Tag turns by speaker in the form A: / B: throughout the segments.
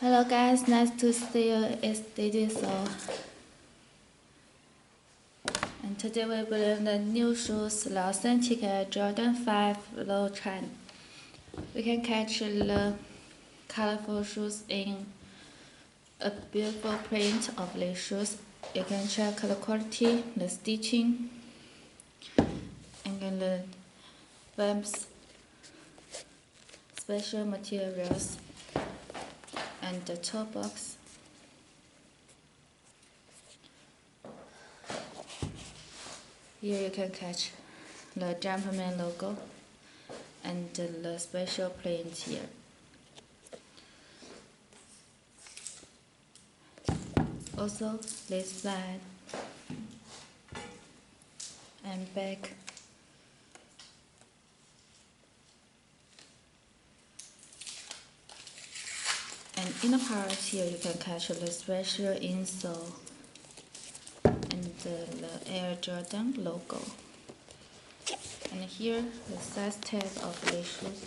A: Hello guys, nice to see you. It's DGSOLE. And today we bring the new shoes, the authentic Jordan 5 low trend. We can catch the colorful shoes in a beautiful print of these shoes. You can check the quality, the stitching, and the vamps, special materials, and the toe box. Here you can catch the Jumpman logo and the special print here. Also this side and back. And in the part here you can catch the special insole and the Air Jordan logo. And here the size tag of the shoes.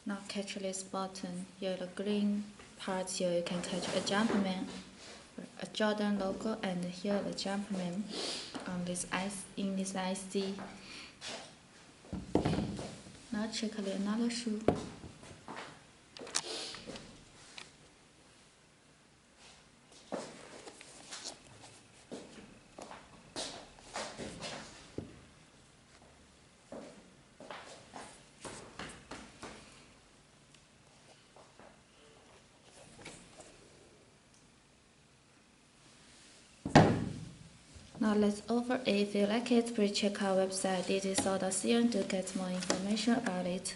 A: Now catch this button. Here the green part here you can catch a Jumpman, a Jordan logo, and here the Jumpman on this in this IC. Now check another shoe. Now let's over it. If you like it, please check our website DGSOLE.co to get more information about it.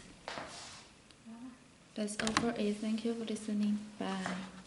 A: Let's over it. Thank you for listening. Bye.